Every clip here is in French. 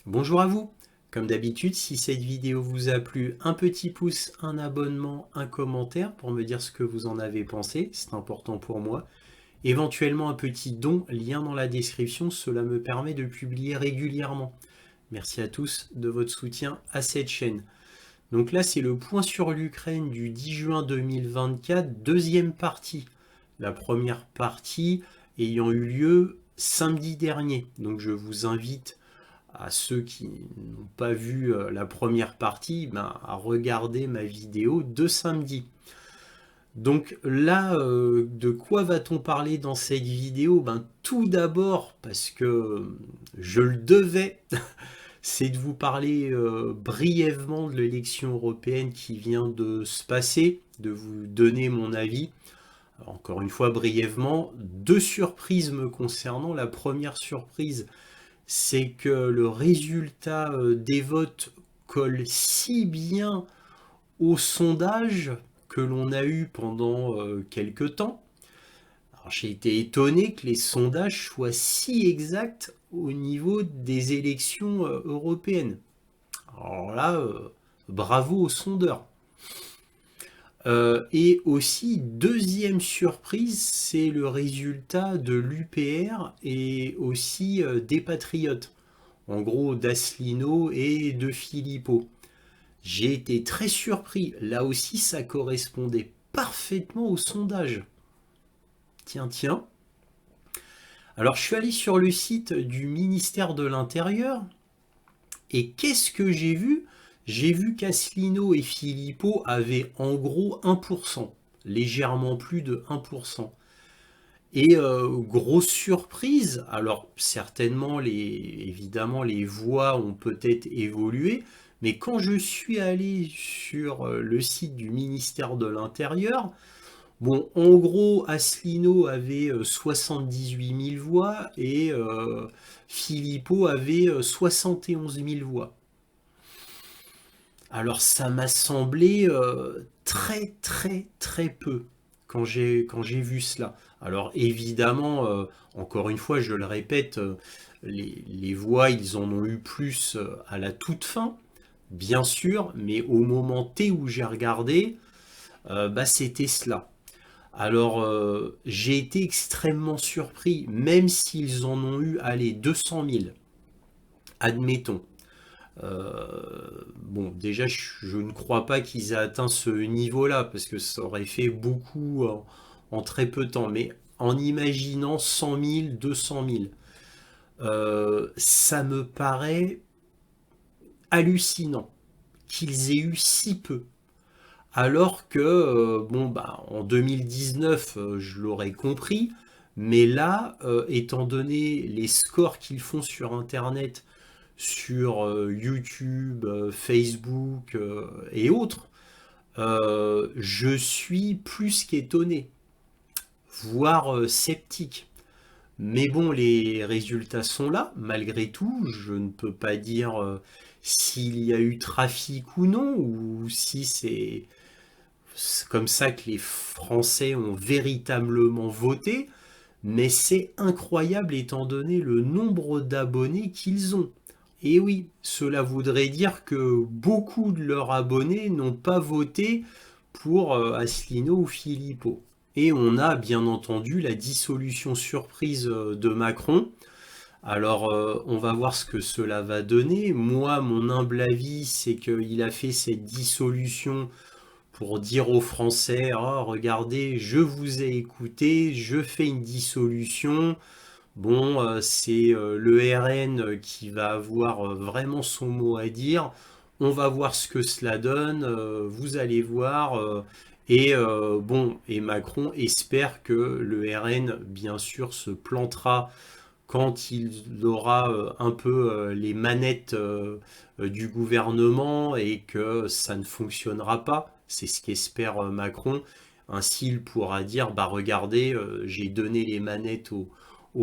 Bonjour à vous. Comme d'habitude, si cette vidéo vous a plu, un petit pouce, un abonnement, un commentaire pour me dire ce que vous en avez pensé, c'est important pour moi. Éventuellement un petit don, lien dans la description, cela me permet de publier régulièrement. Merci à tous de votre soutien à cette chaîne. Donc là, c'est le point sur l'Ukraine du 10 juin 2024, deuxième partie. La première partie ayant eu lieu samedi dernier. Donc je vous invite à ceux qui n'ont pas vu la première partie, à regarder ma vidéo de samedi. Donc là, de quoi va-t-on parler dans cette vidéo? Tout d'abord, parce que je le devais, c'est de vous parler brièvement de l'élection européenne qui vient de se passer, de vous donner mon avis. Alors, encore une fois, brièvement, deux surprises me concernant. La première surprise, c'est que le résultat des votes colle si bien au sondage que l'on a eu pendant quelques temps. Alors, j'ai été étonné que les sondages soient si exacts au niveau des élections européennes. Alors là, bravo aux sondeurs. Et aussi, deuxième surprise, c'est le résultat de l'UPR et aussi des Patriotes. En gros, d'Asselineau et de Philippot. J'ai été très surpris. Là aussi, ça correspondait parfaitement au sondage. Tiens, tiens. Alors, je suis allé sur le site du ministère de l'Intérieur. Et qu'est-ce que j'ai vu? J'ai vu qu'Asselineau et Philippot avaient en gros 1%. Légèrement plus de 1%. Et grosse surprise, alors certainement évidemment les voix ont peut-être évolué, mais quand je suis allé sur le site du ministère de l'Intérieur, bon, en gros, Asselineau avait 78 000 voix et Philippot avait 71 000 voix. Alors ça m'a semblé très très très peu quand j'ai vu cela. Alors évidemment, encore une fois, je le répète, les voix, ils en ont eu plus à la toute fin, bien sûr, mais au moment T où j'ai regardé, c'était cela. Alors j'ai été extrêmement surpris, même s'ils en ont eu, allez, 200 000, admettons. Bon, déjà, je ne crois pas qu'ils aient atteint ce niveau-là, parce que ça aurait fait beaucoup en très peu de temps. Mais en imaginant 100 000, 200 000, ça me paraît hallucinant qu'ils aient eu si peu. Alors que, en 2019, je l'aurais compris, mais là, étant donné les scores qu'ils font sur Internet, sur YouTube, Facebook et autres, je suis plus qu'étonné, voire sceptique. Mais bon, les résultats sont là, malgré tout. Je ne peux pas dire s'il y a eu trafic ou non, ou si c'est comme ça que les Français ont véritablement voté. Mais c'est incroyable étant donné le nombre d'abonnés qu'ils ont. Et oui, cela voudrait dire que beaucoup de leurs abonnés n'ont pas voté pour Asselineau ou Philippot. Et on a bien entendu la dissolution surprise de Macron. Alors, on va voir ce que cela va donner. Moi, mon humble avis, c'est qu'il a fait cette dissolution pour dire aux Français, oh, regardez, je vous ai écouté, je fais une dissolution. Bon, c'est le RN qui va avoir vraiment son mot à dire. On va voir ce que cela donne, vous allez voir. Et Macron espère que le RN, bien sûr, se plantera quand il aura un peu les manettes du gouvernement et que ça ne fonctionnera pas. C'est ce qu'espère Macron. Ainsi, il pourra dire, bah regardez, j'ai donné les manettes au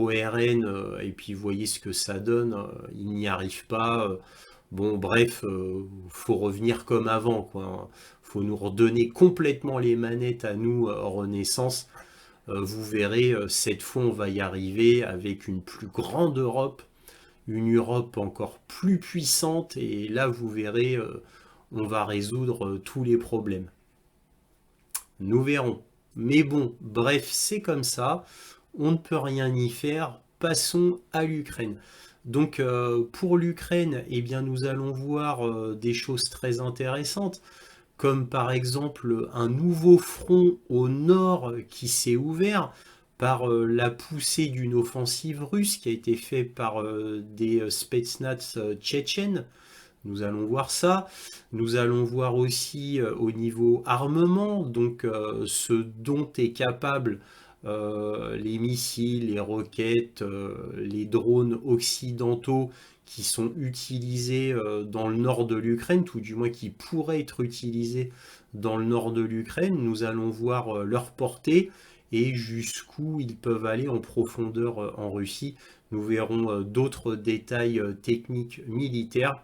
RN et puis voyez ce que ça donne, il n'y arrive pas. Bon, bref, faut revenir comme avant, quoi. Faut nous redonner complètement les manettes à nous, Renaissance. Vous verrez, cette fois, on va y arriver avec une plus grande Europe, une Europe encore plus puissante, et là vous verrez, on va résoudre tous les problèmes. Nous verrons. Mais bon, bref, c'est comme ça, on ne peut rien y faire, passons à l'Ukraine. Donc pour l'Ukraine, eh bien, nous allons voir des choses très intéressantes, comme par exemple un nouveau front au nord qui s'est ouvert par la poussée d'une offensive russe qui a été faite par des Spetsnaz tchétchènes. Nous allons voir ça. Nous allons voir aussi au niveau armement, donc ce dont est capable les missiles, les roquettes, les drones occidentaux qui sont utilisés dans le nord de l'Ukraine, tout du moins qui pourraient être utilisés dans le nord de l'Ukraine. Nous allons voir leur portée et jusqu'où ils peuvent aller en profondeur en Russie. Nous verrons d'autres détails techniques militaires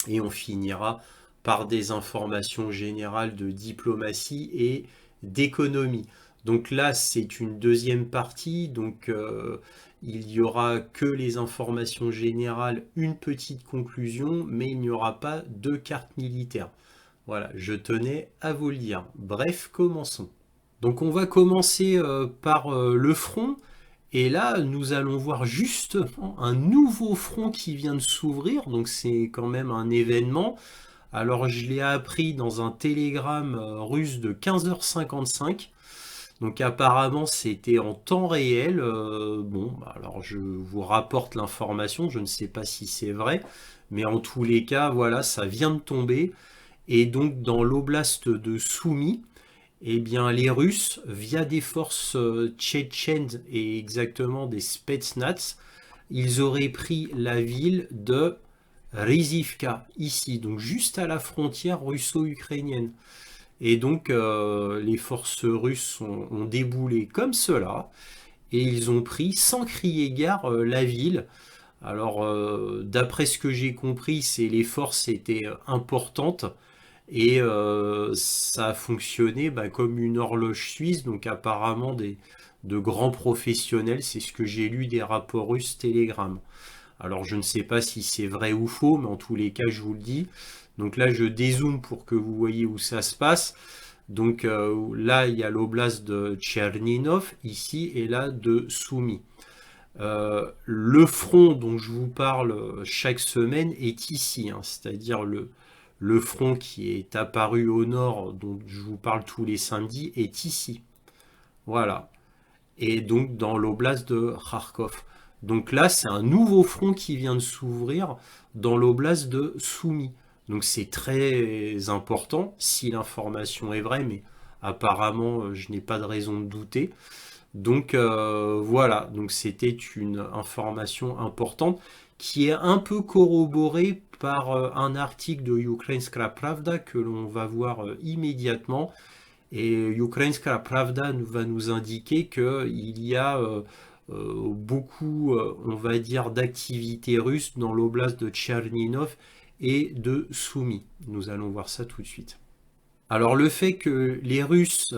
et on finira par des informations générales de diplomatie et d'économie. Donc là, c'est une deuxième partie, donc il n'y aura que les informations générales, une petite conclusion, mais il n'y aura pas de carte militaire. Voilà, je tenais à vous le dire. Bref, commençons. Donc on va commencer par le front. Et là, nous allons voir justement un nouveau front qui vient de s'ouvrir, donc c'est quand même un événement. Alors je l'ai appris dans un télégramme russe de 15h55, donc apparemment c'était en temps réel. Bon, alors je vous rapporte l'information, je ne sais pas si c'est vrai, mais en tous les cas, voilà, ça vient de tomber. Et donc dans l'oblast de Soumy, eh bien, les Russes, via des forces tchétchènes et exactement des Spetsnaz, ils auraient pris la ville de Rizivka, ici, donc juste à la frontière russo-ukrainienne. Et donc, les forces russes ont déboulé comme cela, et ils ont pris, sans crier gare, la ville. Alors, d'après ce que j'ai compris, c'est les forces étaient importantes, et ça a fonctionné comme une horloge suisse, donc apparemment de grands professionnels, c'est ce que j'ai lu des rapports russes Telegram. Alors je ne sais pas si c'est vrai ou faux, mais en tous les cas je vous le dis. Donc là je dézoome pour que vous voyez où ça se passe. Donc là il y a l'oblast de Tchernigov, ici, et là de Soumy. Le front dont je vous parle chaque semaine est ici, hein, c'est-à-dire le front qui est apparu au nord, dont je vous parle tous les samedis, est ici. Voilà. Et donc dans l'oblast de Kharkov. Donc là, c'est un nouveau front qui vient de s'ouvrir dans l'oblast de Soumy. Donc c'est très important, si l'information est vraie, mais apparemment, je n'ai pas de raison de douter. Donc voilà, donc c'était une information importante qui est un peu corroborée par un article de Ukrainska Pravda que l'on va voir immédiatement. Et Ukrainska Pravda va nous indiquer qu'il y a beaucoup, on va dire, d'activités russes dans l'oblast de Tchernigov et de Soumy. Nous allons voir ça tout de suite. Alors le fait que les Russes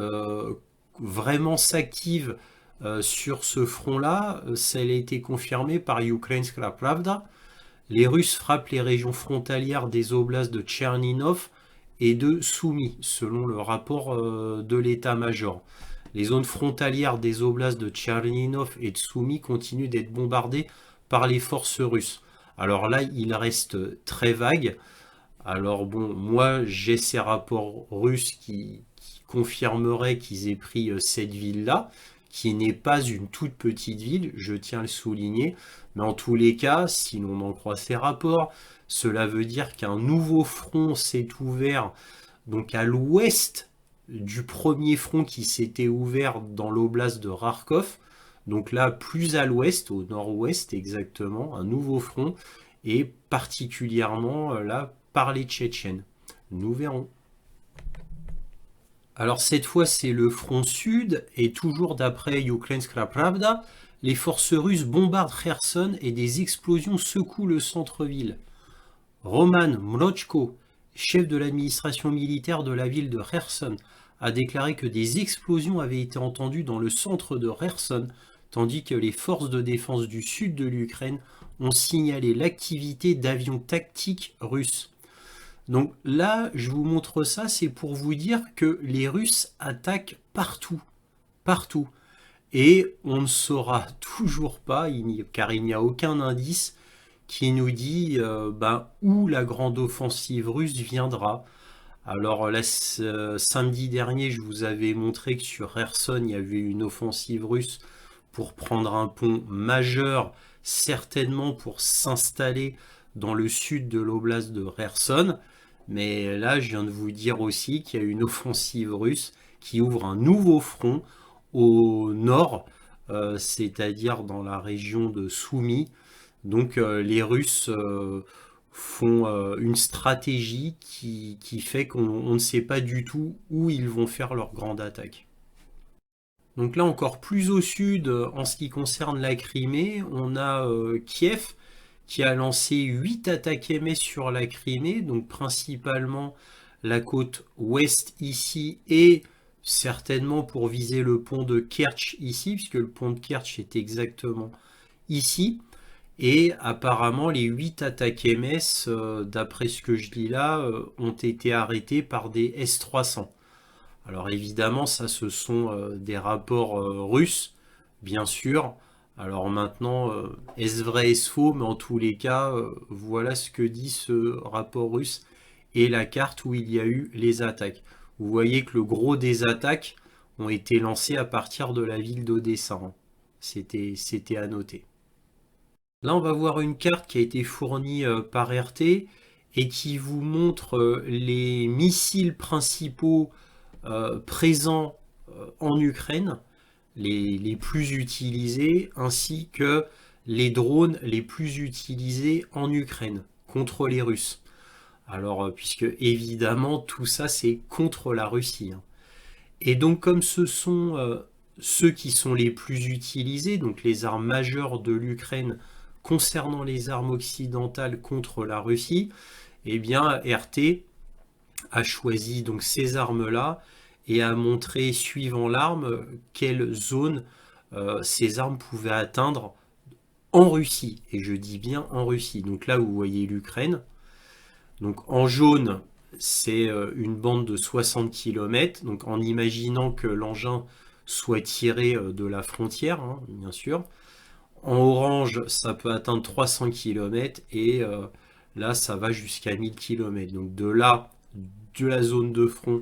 vraiment s'activent sur ce front-là, ça a été confirmé par Ukrainska Pravda. Les Russes frappent les régions frontalières des oblasts de Tchernigov et de Soumy, selon le rapport de l'état-major. Les zones frontalières des oblasts de Tchernigov et de Soumy continuent d'être bombardées par les forces russes. Alors là, il reste très vague. Alors bon, moi j'ai ces rapports russes qui confirmeraient qu'ils aient pris cette ville-là, qui n'est pas une toute petite ville, je tiens à le souligner, mais en tous les cas, si l'on en croit ces rapports, cela veut dire qu'un nouveau front s'est ouvert donc à l'ouest du premier front qui s'était ouvert dans l'oblast de Kharkov, donc là plus à l'ouest, au nord-ouest exactement, un nouveau front, et particulièrement là par les Tchétchènes. Nous verrons. Alors cette fois c'est le front sud, et toujours d'après Ukrainska Pravda, les forces russes bombardent Kherson et des explosions secouent le centre-ville. Roman Mrochko, chef de l'administration militaire de la ville de Kherson, a déclaré que des explosions avaient été entendues dans le centre de Kherson, tandis que les forces de défense du sud de l'Ukraine ont signalé l'activité d'avions tactiques russes. Donc là, je vous montre ça, c'est pour vous dire que les Russes attaquent partout, partout. Et on ne saura toujours pas, car il n'y a aucun indice qui nous dit où la grande offensive russe viendra. Alors là, samedi dernier, je vous avais montré que sur Kherson, il y avait une offensive russe pour prendre un pont majeur, certainement pour s'installer dans le sud de l'oblast de Kherson. Mais là, je viens de vous dire aussi qu'il y a une offensive russe qui ouvre un nouveau front au nord, c'est-à-dire dans la région de Soumy. Donc les Russes font une stratégie qui fait qu'on ne sait pas du tout où ils vont faire leur grande attaque. Donc là encore plus au sud, en ce qui concerne la Crimée, on a Kiev qui a lancé 8 attaques MS sur la Crimée, donc principalement la côte ouest ici et certainement pour viser le pont de Kerch ici, puisque le pont de Kerch est exactement ici. Et apparemment, les 8 attaques MS, d'après ce que je lis là, ont été arrêtées par des S-300. Alors évidemment, ça ce sont des rapports russes, bien sûr. Alors maintenant, est-ce vrai, est-ce faux? Mais en tous les cas, voilà ce que dit ce rapport russe et la carte où il y a eu les attaques. Vous voyez que le gros des attaques ont été lancées à partir de la ville d'Odessa, hein. C'était à noter. Là, on va voir une carte qui a été fournie par RT et qui vous montre les missiles principaux présents en Ukraine, les plus utilisés, ainsi que les drones les plus utilisés en Ukraine contre les Russes. Alors, puisque évidemment, tout ça, c'est contre la Russie, hein. Et donc, comme ce sont ceux qui sont les plus utilisés, donc les armes majeures de l'Ukraine concernant les armes occidentales contre la Russie, eh bien, RT a choisi donc ces armes-là et a montré, suivant l'arme, quelle zone ces armes pouvaient atteindre en Russie. Et je dis bien en Russie. Donc là, vous voyez l'Ukraine. Donc en jaune, c'est une bande de 60 km. Donc en imaginant que l'engin soit tiré de la frontière, hein, bien sûr. En orange, ça peut atteindre 300 km et là, ça va jusqu'à 1000 km. Donc de là, de la zone de front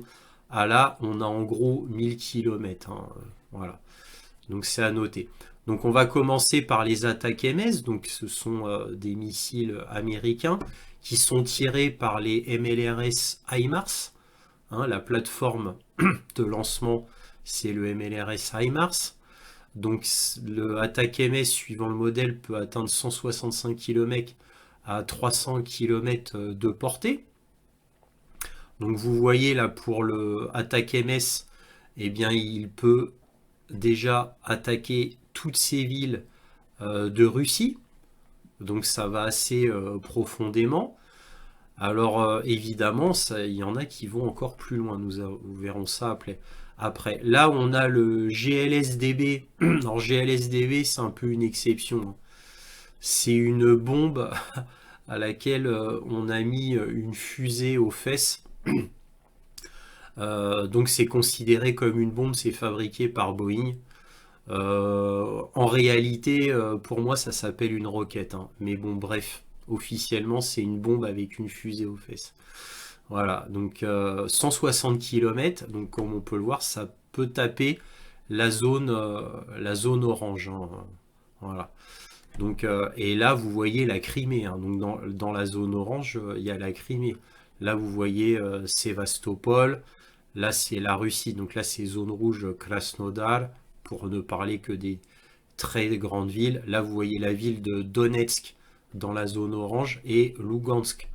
à là, on a en gros 1000 km, hein, voilà. Donc c'est à noter. Donc on va commencer par les attaques MS. Donc ce sont des missiles américains qui sont tirés par les MLRS HIMARS, hein, la plateforme de lancement, c'est le MLRS HIMARS. Donc le attaque MS suivant le modèle peut atteindre 165 km à 300 km de portée. Donc vous voyez là pour le attaque MS, eh bien il peut déjà attaquer toutes ces villes de Russie. Donc ça va assez profondément. Alors évidemment, il y en a qui vont encore plus loin. Nous verrons ça après. Là, on a le GLSDB. Alors GLSDB, c'est un peu une exception, hein. C'est une bombe à laquelle on a mis une fusée aux fesses. Donc c'est considéré comme une bombe, c'est fabriqué par Boeing. En réalité, pour moi, ça s'appelle une roquette, hein. Mais bon, bref, officiellement, c'est une bombe avec une fusée aux fesses. Voilà, donc 160 km, donc comme on peut le voir, ça peut taper la zone orange, hein. Voilà. Donc, et là, vous voyez la Crimée, hein. Donc dans la zone orange, il y a la Crimée. Là, vous voyez Sébastopol. Là, c'est la Russie. Donc là, c'est zone rouge Krasnodar, pour ne parler que des très grandes villes. Là, vous voyez la ville de Donetsk dans la zone orange et Lugansk,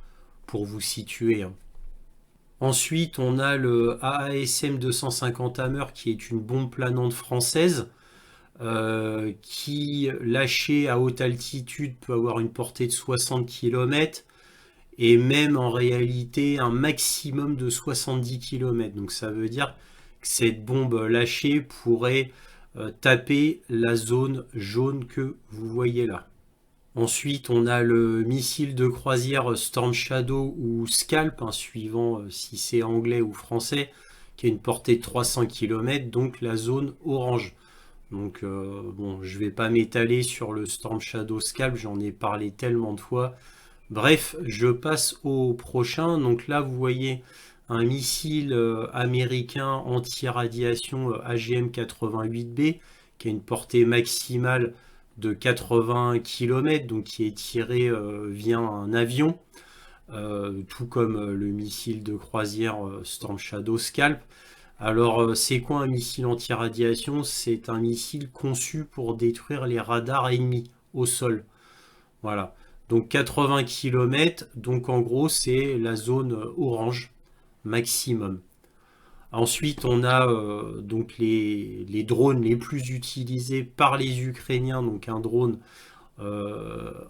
pour vous situer, hein. Ensuite, on a le AASM 250 Hammer, qui est une bombe planante française, qui, lâchée à haute altitude, peut avoir une portée de 60 km et même en réalité un maximum de 70 km. Donc ça veut dire que cette bombe lâchée pourrait taper la zone jaune que vous voyez là. Ensuite, on a le missile de croisière Storm Shadow ou Scalp, hein, suivant si c'est anglais ou français, qui a une portée de 300 km, donc la zone orange. Donc bon, je vais pas m'étaler sur le Storm Shadow Scalp, j'en ai parlé tellement de fois. Bref, je passe au prochain. Donc là, vous voyez un missile américain anti-radiation AGM-88B qui a une portée maximale de 80 km, donc qui est tiré via un avion, tout comme le missile de croisière Storm Shadow Scalp. Alors, c'est quoi un missile anti-radiation? C'est un missile conçu pour détruire les radars ennemis au sol. Voilà. Donc 80 km, donc en gros c'est la zone orange maximum. Ensuite on a donc les drones les plus utilisés par les Ukrainiens, donc un drone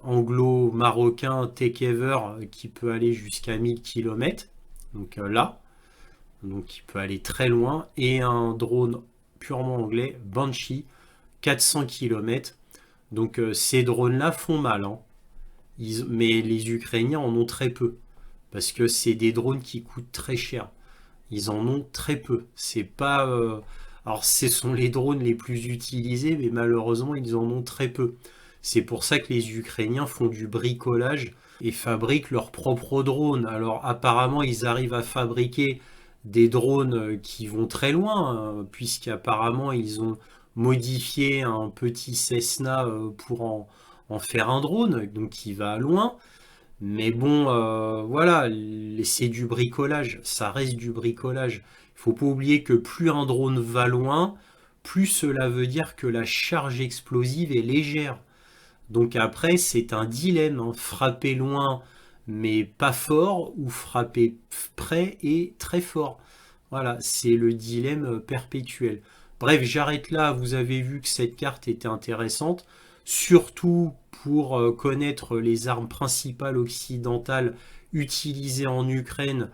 anglo-marocain Take-Ever qui peut aller jusqu'à 1000 km, donc là, donc il peut aller très loin, et un drone purement anglais, Banshee, 400 km. Donc ces drones-là font mal, hein. Mais les Ukrainiens en ont très peu. Parce que c'est des drones qui coûtent très cher. Ils en ont très peu. C'est pas. Alors, ce sont les drones les plus utilisés, mais malheureusement, ils en ont très peu. C'est pour ça que les Ukrainiens font du bricolage et fabriquent leurs propres drones. Alors, apparemment, ils arrivent à fabriquer des drones qui vont très loin, puisqu'apparemment, ils ont modifié un petit Cessna pour en faire un drone, donc qui va loin. Mais bon, voilà, c'est du bricolage, ça reste du bricolage. Il faut pas oublier que plus un drone va loin, plus cela veut dire que la charge explosive est légère. Donc après, c'est un dilemme, hein. Frapper loin mais pas fort, ou frapper près et très fort. Voilà, c'est le dilemme perpétuel. Bref, j'arrête là, vous avez vu que cette carte était intéressante, surtout pour connaître les armes principales occidentales utilisées en Ukraine.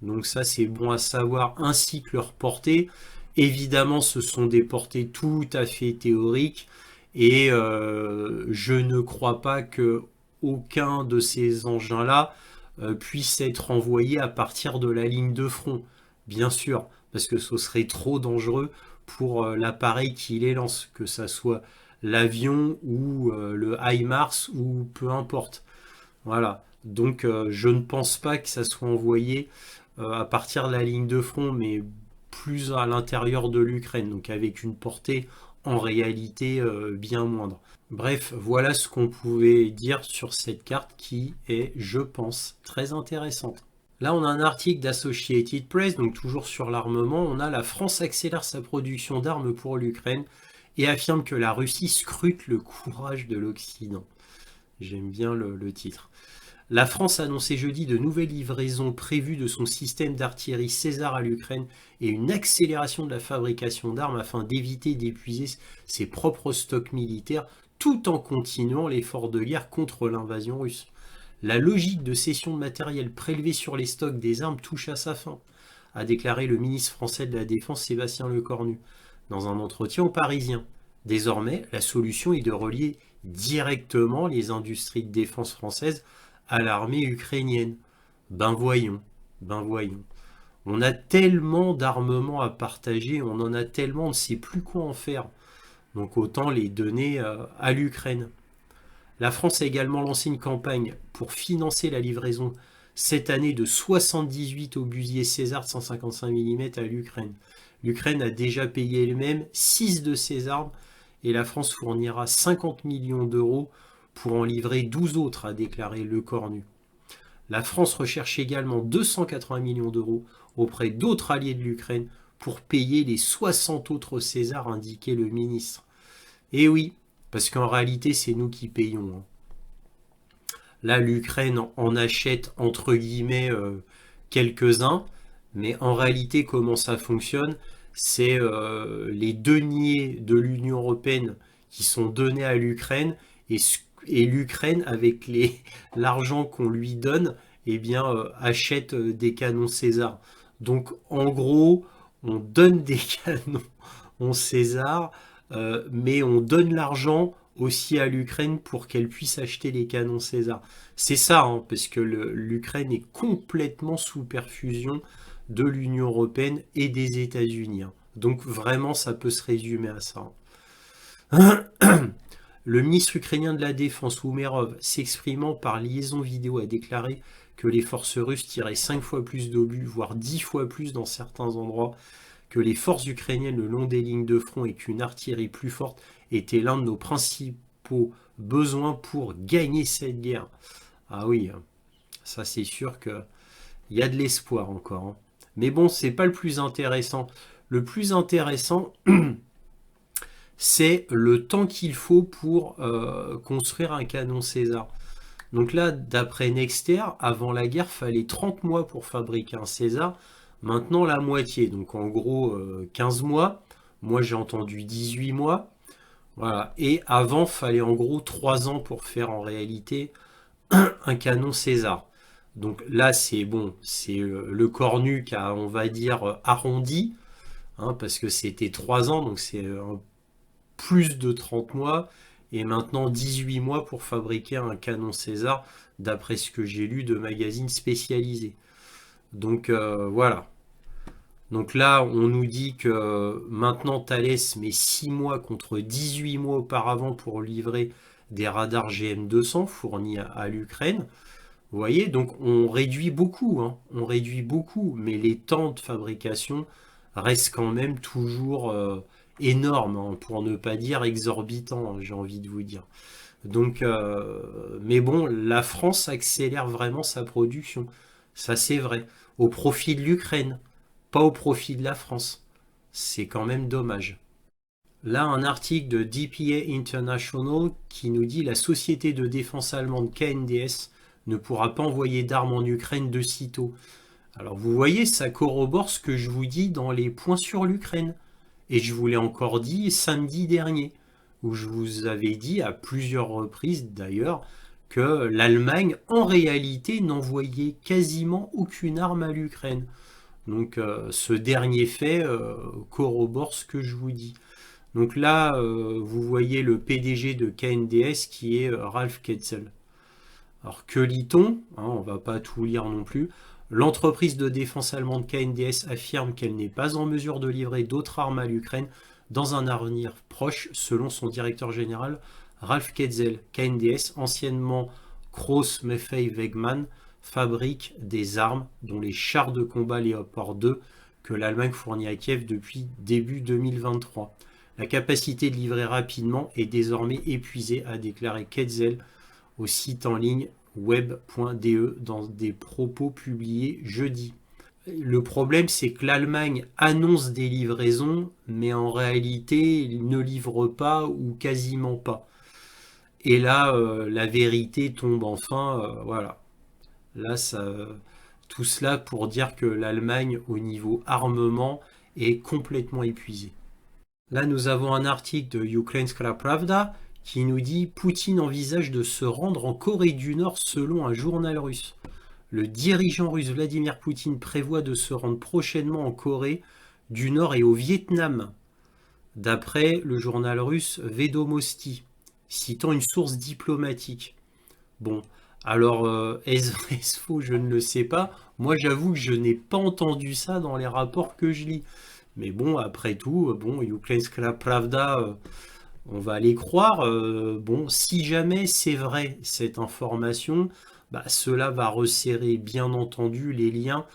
Donc ça, c'est bon à savoir, ainsi que leur portée. Évidemment, ce sont des portées tout à fait théoriques, et je ne crois pas que aucun de ces engins-là puisse être envoyé à partir de la ligne de front, bien sûr, parce que ce serait trop dangereux pour l'appareil qui les lance, que ça soit l'avion ou le HIMARS ou peu importe. Voilà. Donc je ne pense pas que ça soit envoyé à partir de la ligne de front, mais plus à l'intérieur de l'Ukraine, donc avec une portée en réalité bien moindre. Bref, voilà ce qu'on pouvait dire sur cette carte qui est, je pense, très intéressante. Là, on a un article d'Associated Press, donc toujours sur l'armement. On a: la France accélère sa production d'armes pour l'Ukraine et affirme que la Russie scrute le courage de l'Occident. J'aime bien le titre. La France a annoncé jeudi de nouvelles livraisons prévues de son système d'artillerie César à l'Ukraine et une accélération de la fabrication d'armes afin d'éviter d'épuiser ses propres stocks militaires tout en continuant l'effort de guerre contre l'invasion russe. La logique de cession de matériel prélevé sur les stocks des armes touche à sa fin, a déclaré le ministre français de la Défense Sébastien Lecornu dans un entretien aux Parisiens. Désormais, la solution est de relier directement les industries de défense françaises à l'armée ukrainienne. Ben voyons, ben voyons. On a tellement d'armements à partager, on en a tellement, on ne sait plus quoi en faire. Donc autant les donner à l'Ukraine. La France a également lancé une campagne pour financer la livraison cette année de 78 obusiers César de 155 mm à l'Ukraine. L'Ukraine a déjà payé elle-même 6 de ces armes et la France fournira 50 millions d'euros pour en livrer 12 autres, a déclaré Lecornu. La France recherche également 280 millions d'euros auprès d'autres alliés de l'Ukraine pour payer les 60 autres Césars, indiquait le ministre. Et oui, parce qu'en réalité, c'est nous qui payons, hein. Là, l'Ukraine en achète entre guillemets quelques-uns, mais en réalité, comment ça fonctionne? C'est les deniers de l'Union européenne qui sont donnés à l'Ukraine, et l'Ukraine, avec l'argent qu'on lui donne, eh bien, achète des canons César. Donc, en gros, on donne des canons César, mais on donne l'argent aussi à l'Ukraine pour qu'elle puisse acheter les canons César. C'est ça, hein, parce que l'Ukraine est complètement sous perfusion de l'Union européenne et des États-Unis, hein. Donc vraiment, ça peut se résumer à ça, hein. Le ministre ukrainien de la Défense, Oumerov, s'exprimant par liaison vidéo, a déclaré que les forces russes tiraient 5 fois plus d'obus, voire 10 fois plus dans certains endroits, que les forces ukrainiennes le long des lignes de front et qu'une artillerie plus forte était l'un de nos principaux besoins pour gagner cette guerre. Ah oui, ça c'est sûr qu'il y a de l'espoir encore, hein. Mais bon, c'est pas le plus intéressant. Le plus intéressant, c'est le temps qu'il faut pour construire un canon César. Donc là, d'après Nexter, avant la guerre, fallait 30 mois pour fabriquer un César. Maintenant, la moitié. Donc en gros, 15 mois. Moi, j'ai entendu 18 mois. Voilà. Et avant, fallait en gros 3 ans pour faire en réalité un canon César. Donc là, c'est bon, c'est le cornu qui a, on va dire, arrondi, hein, parce que c'était 3 ans, donc c'est plus de 30 mois, et maintenant 18 mois pour fabriquer un canon César, d'après ce que j'ai lu de magazines spécialisés. Donc voilà. Donc là, on nous dit que maintenant Thales met 6 mois contre 18 mois auparavant pour livrer des radars GM200 fournis à l'Ukraine. Vous voyez, donc on réduit beaucoup, hein, on réduit beaucoup, mais les temps de fabrication restent quand même toujours énormes, hein, pour ne pas dire exorbitants, hein, j'ai envie de vous dire. Donc, mais bon, la France accélère vraiment sa production, ça c'est vrai, au profit de l'Ukraine, pas au profit de la France. C'est quand même dommage. Là, un article de DPA International qui nous dit la société de défense allemande KNDS ne pourra pas envoyer d'armes en Ukraine de sitôt. Alors vous voyez, ça corrobore ce que je vous dis dans les points sur l'Ukraine. Et je vous l'ai encore dit samedi dernier, où je vous avais dit à plusieurs reprises d'ailleurs que l'Allemagne en réalité n'envoyait quasiment aucune arme à l'Ukraine. Donc ce dernier fait corrobore ce que je vous dis. Donc là, vous voyez le PDG de KNDS qui est Ralph Ketzel. Alors que lit-on, hein, on ne va pas tout lire non plus. L'entreprise de défense allemande KNDS affirme qu'elle n'est pas en mesure de livrer d'autres armes à l'Ukraine dans un avenir proche, selon son directeur général Ralph Ketzel. KNDS, anciennement Krauss Maffei Wegmann, fabrique des armes, dont les chars de combat Léopard 2 que l'Allemagne fournit à Kiev depuis début 2023. La capacité de livrer rapidement est désormais épuisée, a déclaré Ketzel au site en ligne web.de dans des propos publiés jeudi. Le problème, c'est que l'Allemagne annonce des livraisons, mais en réalité, il ne livre pas ou quasiment pas. Et là, la vérité tombe enfin, voilà. Là, tout cela pour dire que l'Allemagne, au niveau armement, est complètement épuisée. Là, nous avons un article de Ukrainska Pravda qui nous dit « Poutine envisage de se rendre en Corée du Nord selon un journal russe. Le dirigeant russe Vladimir Poutine prévoit de se rendre prochainement en Corée du Nord et au Vietnam, d'après le journal russe Vedomosti, citant une source diplomatique. » Bon, alors, est-ce vrai, est-ce faux, je ne le sais pas. Moi, j'avoue que je n'ai pas entendu ça dans les rapports que je lis. Mais bon, après tout, bon, Ukrainska Pravda, on va les croire. Bon, si jamais c'est vrai cette information, bah, cela va resserrer bien entendu les liens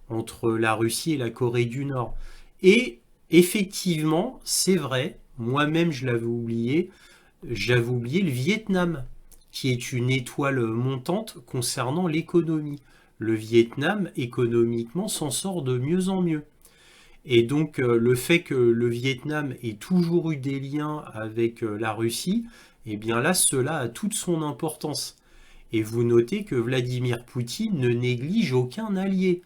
entre la Russie et la Corée du Nord. Et effectivement, c'est vrai, moi-même j'avais oublié le Vietnam, qui est une étoile montante concernant l'économie. Le Vietnam, économiquement, s'en sort de mieux en mieux. Et donc le fait que le Vietnam ait toujours eu des liens avec la Russie, eh bien là, cela a toute son importance. Et vous notez que Vladimir Poutine ne néglige aucun allié.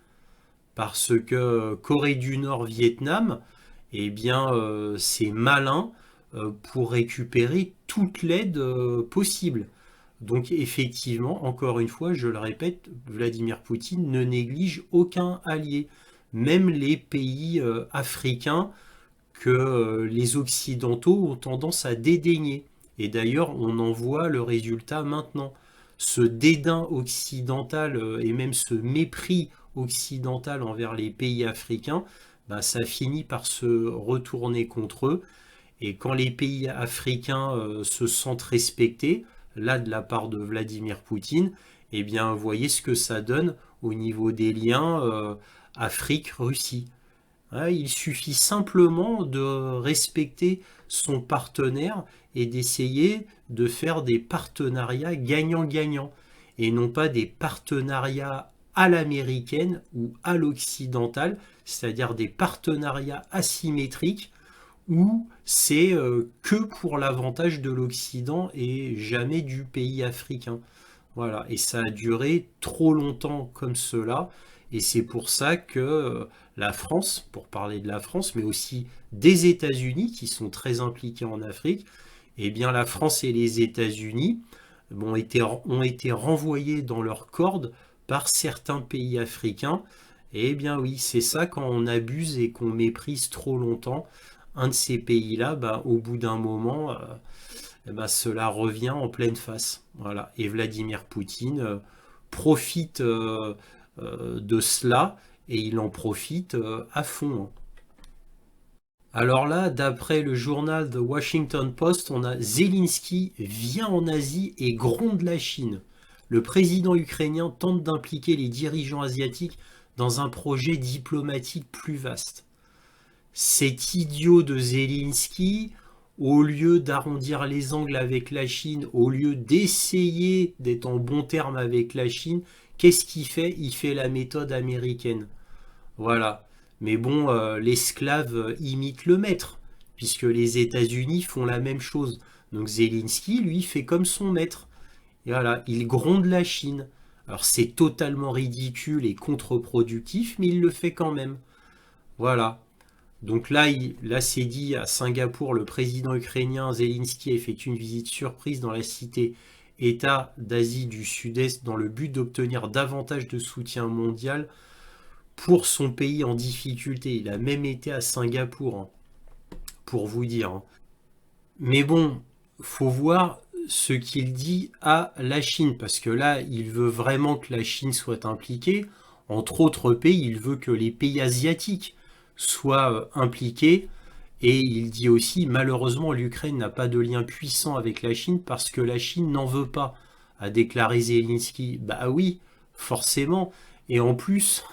Parce que Corée du Nord, Vietnam, eh bien c'est malin pour récupérer toute l'aide possible. Donc effectivement, encore une fois, je le répète, Vladimir Poutine ne néglige aucun allié. Même les pays africains que les Occidentaux ont tendance à dédaigner, Et d'ailleurs, on en voit le résultat maintenant. Ce dédain occidental et même ce mépris occidental envers les pays africains, bah, ça finit par se retourner contre eux. Et quand les pays africains se sentent respectés, là de la part de Vladimir Poutine, eh bien, vous voyez ce que ça donne au niveau des liens Afrique-Russie. Hein, il suffit simplement de respecter son partenaire et d'essayer de faire des partenariats gagnant-gagnant et non pas des partenariats à l'américaine ou à l'occidentale, c'est-à-dire des partenariats asymétriques où c'est que pour l'avantage de l'Occident et jamais du pays africain. Voilà, et ça a duré trop longtemps comme cela, et c'est pour ça que la France, pour parler de la France, mais aussi des États-Unis qui sont très impliqués en Afrique, eh bien la France et les États-Unis ont été renvoyés dans leurs cordes par certains pays africains. Et eh bien oui, c'est ça quand on abuse et qu'on méprise trop longtemps un de ces pays-là, bah, au bout d'un moment, eh ben, cela revient en pleine face. Voilà. Et Vladimir Poutine profite de cela et il en profite à fond. Hein. Alors là, d'après le journal The Washington Post, on a Zelensky vient en Asie et gronde la Chine. Le président ukrainien tente d'impliquer les dirigeants asiatiques dans un projet diplomatique plus vaste. Cet idiot de Zelensky, au lieu d'arrondir les angles avec la Chine, au lieu d'essayer d'être en bon terme avec la Chine, qu'est-ce qu'il fait? Il fait la méthode américaine. Voilà. Mais bon, l'esclave imite le maître, puisque les États-Unis font la même chose. Donc Zelensky, lui, fait comme son maître. Et voilà, il gronde la Chine. Alors c'est totalement ridicule et contre-productif, mais il le fait quand même. Voilà. Donc là, c'est dit à Singapour, le président ukrainien Zelensky effectue une visite surprise dans la cité État d'Asie du Sud-Est dans le but d'obtenir davantage de soutien mondial pour son pays en difficulté. Il a même été à Singapour, hein, pour vous dire. Hein. Mais bon, faut voir ce qu'il dit à la Chine, parce que là, il veut vraiment que la Chine soit impliquée. Entre autres pays, il veut que les pays asiatiques soient impliqués. Et il dit aussi, malheureusement, l'Ukraine n'a pas de lien puissant avec la Chine parce que la Chine n'en veut pas, a déclaré Zelensky. Bah oui, forcément. Et en plus,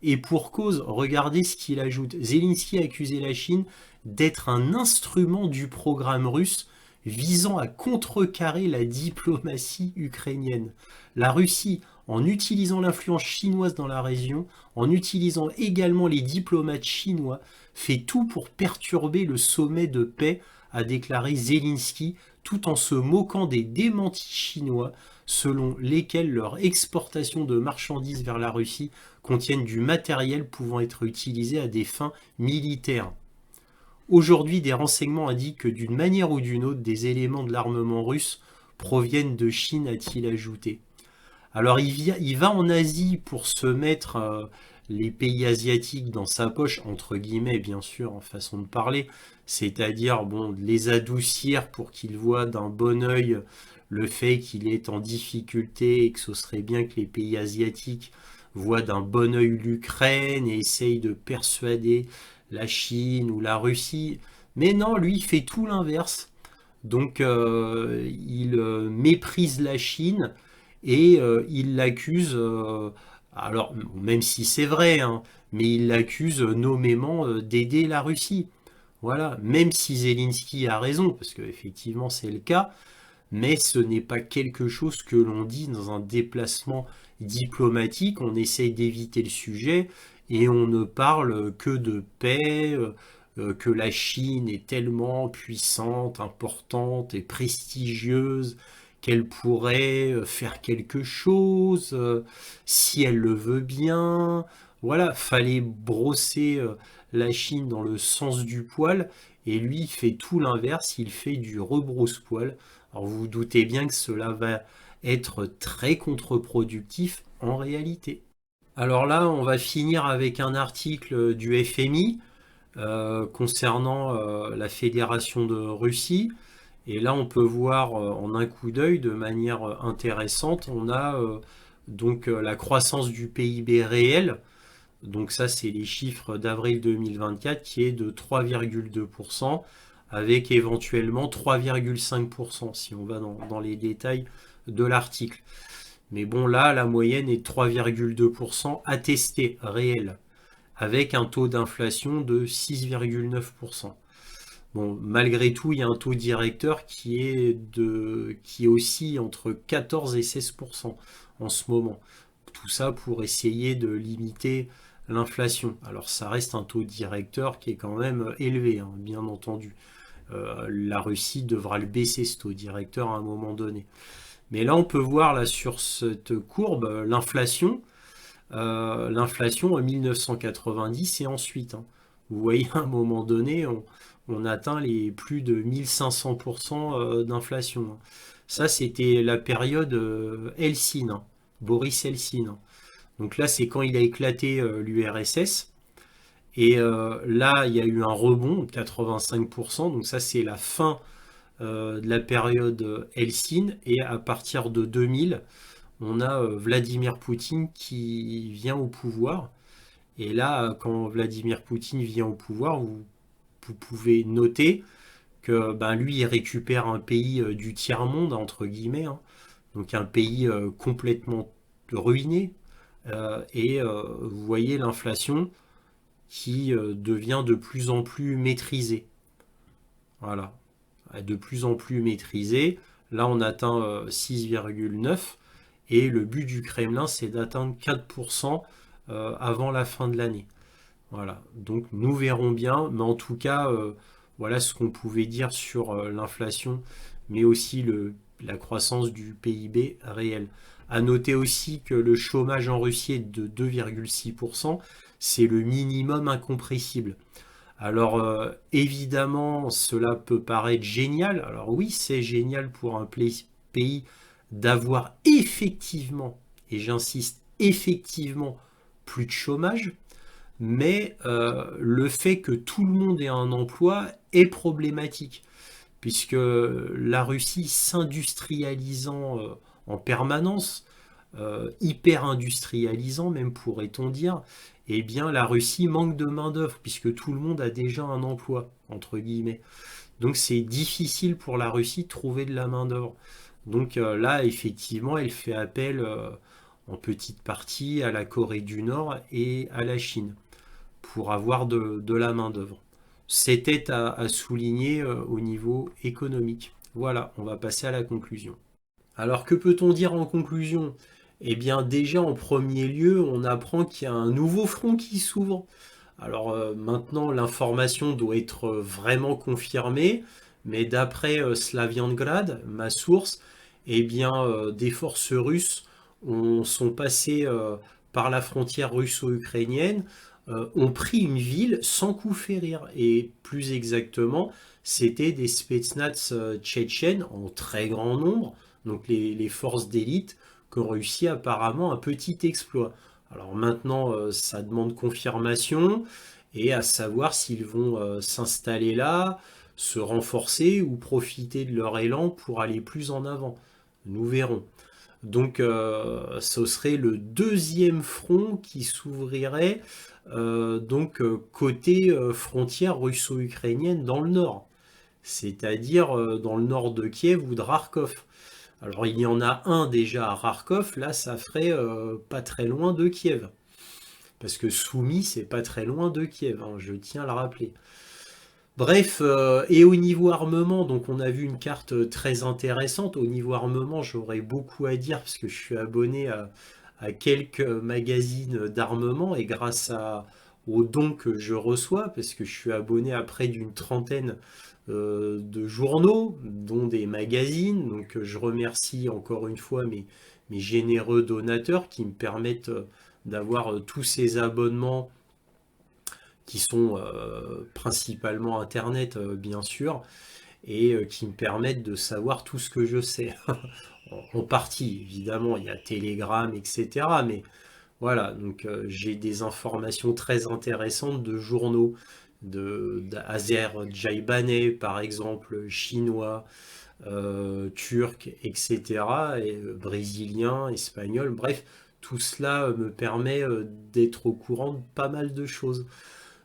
et pour cause, regardez ce qu'il ajoute. Zelensky a accusé la Chine d'être un instrument du programme russe visant à contrecarrer la diplomatie ukrainienne. La Russie, en utilisant l'influence chinoise dans la région, en utilisant également les diplomates chinois, fait tout pour perturber le sommet de paix, a déclaré Zelensky, tout en se moquant des démentis chinois selon lesquels leur exportation de marchandises vers la Russie contiennent du matériel pouvant être utilisé à des fins militaires. Aujourd'hui, des renseignements indiquent que d'une manière ou d'une autre, des éléments de l'armement russe proviennent de Chine, a-t-il ajouté. Alors il va en Asie pour se mettre les pays asiatiques dans sa poche, entre guillemets bien sûr, en façon de parler, c'est-à-dire bon, les adoucir pour qu'ils voient d'un bon œil le fait qu'il est en difficulté et que ce serait bien que les pays asiatiques voient d'un bon œil l'Ukraine et essayent de persuader la Chine ou la Russie. Mais non, lui, il fait tout l'inverse. Donc, il méprise la Chine et il l'accuse, alors même si c'est vrai, hein, mais il l'accuse nommément d'aider la Russie. Voilà, même si Zelensky a raison, parce qu'effectivement c'est le cas, mais ce n'est pas quelque chose que l'on dit dans un déplacement diplomatique, on essaye d'éviter le sujet et on ne parle que de paix, que la Chine est tellement puissante, importante et prestigieuse qu'elle pourrait faire quelque chose si elle le veut bien. Voilà, fallait brosser la Chine dans le sens du poil et lui il fait tout l'inverse, il fait du rebrousse-poil. Alors vous vous doutez bien que cela va être très contre-productif en réalité. Alors là, on va finir avec un article du FMI concernant la Fédération de Russie. Et là, on peut voir en un coup d'œil, de manière intéressante, on a donc la croissance du PIB réel. Donc ça, c'est les chiffres d'avril 2024 qui est de 3,2% avec éventuellement 3,5% si on va dans les détails de l'article. Mais bon, là, la moyenne est de 3,2% attesté réel avec un taux d'inflation de 6,9%. Bon, malgré tout, il y a un taux directeur qui oscille entre 14 et 16% en ce moment. Tout ça pour essayer de limiter l'inflation. Alors ça reste un taux directeur qui est quand même élevé, hein, bien entendu. La Russie devra le baisser, ce taux directeur, à un moment donné. Mais là, on peut voir là sur cette courbe l'inflation en 1990 et ensuite, hein. Vous voyez, à un moment donné, on atteint les plus de 1500% d'inflation, hein. Ça, c'était la période Helsinki, hein, Boris Helsinki, hein. Donc là, c'est quand il a éclaté l'URSS. Et là, il y a eu un rebond de 85%. Donc ça, c'est la fin de la période Helsinki. Et à partir de 2000, on a Vladimir Poutine qui vient au pouvoir. Et là, quand Vladimir Poutine vient au pouvoir, vous pouvez noter que ben, lui, il récupère un pays du tiers-monde, entre guillemets, hein. Donc un pays complètement ruiné. Et vous voyez l'inflation qui devient de plus en plus maîtrisée. Voilà, de plus en plus maîtrisée. Là, on atteint 6,9 et le but du Kremlin, c'est d'atteindre 4% avant la fin de l'année. Voilà, donc nous verrons bien, mais en tout cas, voilà ce qu'on pouvait dire sur l'inflation, mais aussi la croissance du PIB réel. À noter aussi que le chômage en Russie est de 2,6%, c'est le minimum incompressible. Alors évidemment, cela peut paraître génial. Alors oui, c'est génial pour un pays d'avoir effectivement, et j'insiste, effectivement, plus de chômage, mais le fait que tout le monde ait un emploi est problématique, puisque la Russie s'industrialisant en permanence, hyper industrialisant même pourrait-on dire, eh bien la Russie manque de main-d'œuvre, puisque tout le monde a déjà un emploi, entre guillemets. Donc c'est difficile pour la Russie de trouver de la main-d'œuvre. Donc là, effectivement, elle fait appel en petite partie à la Corée du Nord et à la Chine pour avoir de la main-d'œuvre. C'était à souligner au niveau économique. Voilà, on va passer à la conclusion. Alors que peut-on dire en conclusion? Eh bien déjà en premier lieu, on apprend qu'il y a un nouveau front qui s'ouvre. Alors maintenant, l'information doit être vraiment confirmée, mais d'après Slaviangrad, ma source, eh bien des forces russes sont passées par la frontière russo-ukrainienne, ont pris une ville sans coup férir. Et plus exactement, c'était des spetsnaz tchétchènes en très grand nombre, donc les forces d'élite, qui ont réussi apparemment un petit exploit. Alors maintenant, ça demande confirmation et à savoir s'ils vont s'installer là, se renforcer ou profiter de leur élan pour aller plus en avant. Nous verrons. Donc ce serait le deuxième front qui s'ouvrirait donc côté frontière russo-ukrainienne dans le nord, c'est-à-dire dans le nord de Kiev ou de Kharkov. Alors il y en a un déjà à Kharkov, là ça ferait pas très loin de Kiev. Parce que Soumy, c'est pas très loin de Kiev, hein, je tiens à le rappeler. Bref, et au niveau armement, donc on a vu une carte très intéressante. Au niveau armement, j'aurais beaucoup à dire parce que je suis abonné à quelques magazines d'armement et grâce aux dons que je reçois, parce que je suis abonné à près d'une trentaine de journaux, dont des magazines. Donc je remercie encore une fois mes généreux donateurs qui me permettent d'avoir tous ces abonnements qui sont principalement Internet, bien sûr, et qui me permettent de savoir tout ce que je sais. En partie, évidemment, il y a Telegram, etc. Mais voilà, donc j'ai des informations très intéressantes de journaux, d'Azerbaïdjanais, par exemple, chinois, turcs, etc., et brésiliens, espagnols, bref, tout cela me permet d'être au courant de pas mal de choses.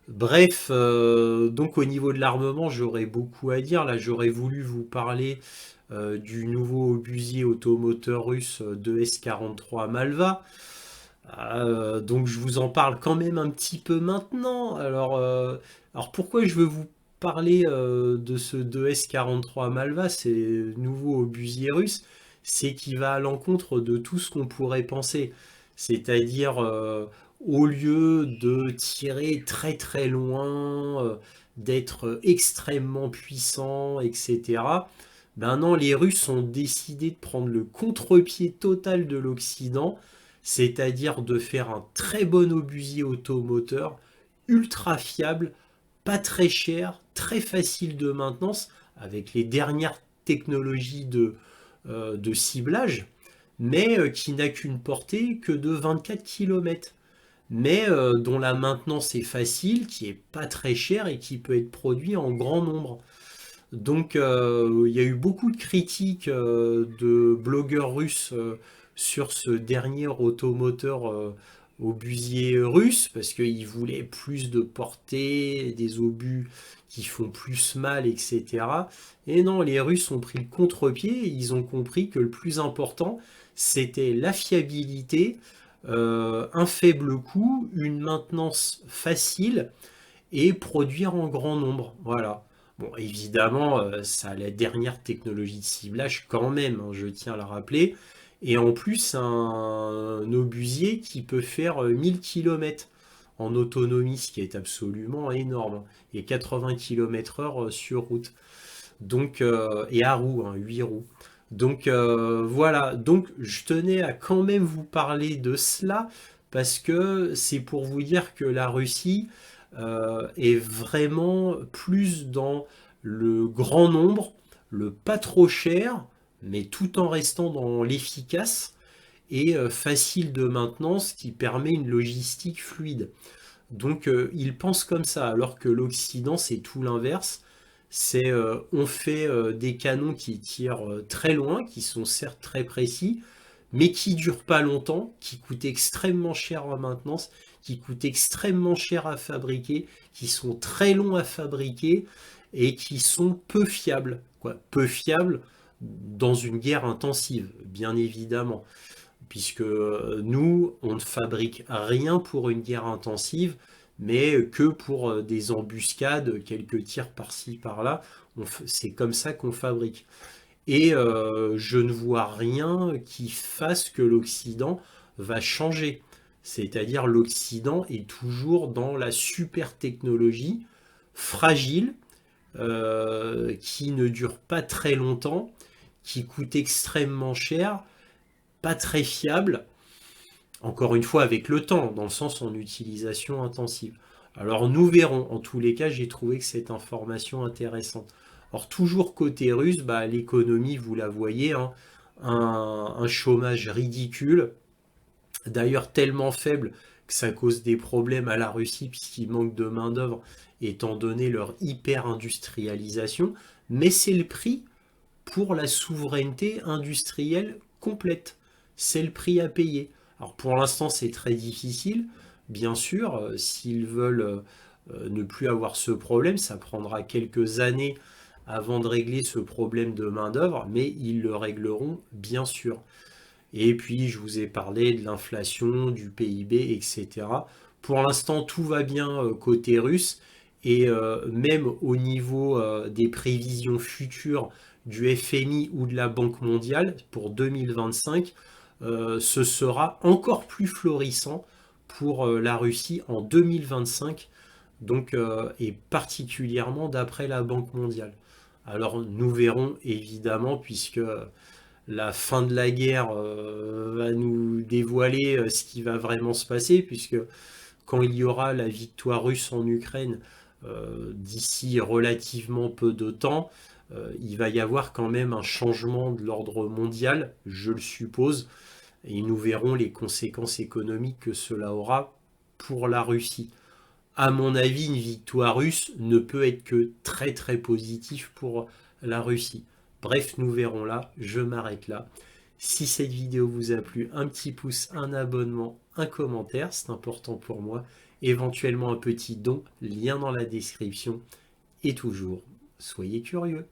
Bref, donc au niveau de l'armement, j'aurais beaucoup à dire. Là, j'aurais voulu vous parler du nouveau obusier automoteur russe de S-43 Malva. Donc je vous en parle quand même un petit peu maintenant. Alors pourquoi je veux vous parler de ce 2S-43 Malva, c'est nouveau obusier russe, c'est qu'il va à l'encontre de tout ce qu'on pourrait penser. C'est-à-dire, au lieu de tirer très très loin, d'être extrêmement puissant, etc. Ben non, les Russes ont décidé de prendre le contre-pied total de l'Occident, c'est-à-dire de faire un très bon obusier automoteur, ultra fiable, pas très cher, très facile de maintenance, avec les dernières technologies de ciblage, mais qui n'a qu'une portée que de 24 km, mais dont la maintenance est facile, qui est pas très cher et qui peut être produit en grand nombre. Donc il y a eu beaucoup de critiques de blogueurs russes sur ce dernier automoteur obusier russe, parce qu'ils voulaient plus de portée, des obus qui font plus mal, etc. Et non, les Russes ont pris le contre-pied et ils ont compris que le plus important, c'était la fiabilité, un faible coût, une maintenance facile et produire en grand nombre. Voilà. Bon, évidemment, ça a la dernière technologie de ciblage quand même, hein, je tiens à la rappeler. Et en plus, un obusier qui peut faire 1000 km en autonomie, ce qui est absolument énorme. Et 80 km/h sur route. Donc, et à roues, hein, 8 roues. Donc voilà, donc je tenais à quand même vous parler de cela parce que c'est pour vous dire que la Russie est vraiment plus dans le grand nombre, le pas trop cher, mais tout en restant dans l'efficace et facile de maintenance qui permet une logistique fluide. Donc ils pensent comme ça, alors que l'Occident c'est tout l'inverse. C'est on fait des canons qui tirent très loin, qui sont certes très précis, mais qui durent pas longtemps, qui coûtent extrêmement cher en maintenance, qui coûtent extrêmement cher à fabriquer, qui sont très longs à fabriquer et qui sont peu fiables. Quoi. Peu fiables dans une guerre intensive, bien évidemment, puisque nous, on ne fabrique rien pour une guerre intensive, mais que pour des embuscades, quelques tirs par-ci, par-là. C'est comme ça qu'on fabrique. Et je ne vois rien qui fasse que l'Occident va changer. C'est-à-dire l'Occident est toujours dans la super technologie, fragile, qui ne dure pas très longtemps, qui coûte extrêmement cher, pas très fiable, encore une fois avec le temps, dans le sens en utilisation intensive. Alors nous verrons, en tous les cas j'ai trouvé que cette information intéressante. Or toujours côté russe, bah, l'économie, vous la voyez, hein, un chômage ridicule, d'ailleurs tellement faible que ça cause des problèmes à la Russie puisqu'il manque de main-d'œuvre étant donné leur hyper-industrialisation, mais c'est le prix pour la souveraineté industrielle complète. C'est le prix à payer. Alors pour l'instant, c'est très difficile. Bien sûr, s'ils veulent ne plus avoir ce problème, ça prendra quelques années avant de régler ce problème de main-d'œuvre, mais ils le régleront bien sûr. Et puis, je vous ai parlé de l'inflation, du PIB, etc. Pour l'instant, tout va bien côté russe. Et même au niveau des prévisions futures du FMI ou de la Banque mondiale pour 2025, ce sera encore plus florissant pour la Russie en 2025, donc, et particulièrement d'après la Banque mondiale. Alors nous verrons évidemment, puisque la fin de la guerre va nous dévoiler ce qui va vraiment se passer, puisque quand il y aura la victoire russe en Ukraine d'ici relativement peu de temps, il va y avoir quand même un changement de l'ordre mondial, je le suppose, et nous verrons les conséquences économiques que cela aura pour la Russie. À mon avis, une victoire russe ne peut être que très très positive pour la Russie. Bref, nous verrons là, je m'arrête là. Si cette vidéo vous a plu, un petit pouce, un abonnement, un commentaire, c'est important pour moi. Éventuellement un petit don, lien dans la description. Et toujours, soyez curieux.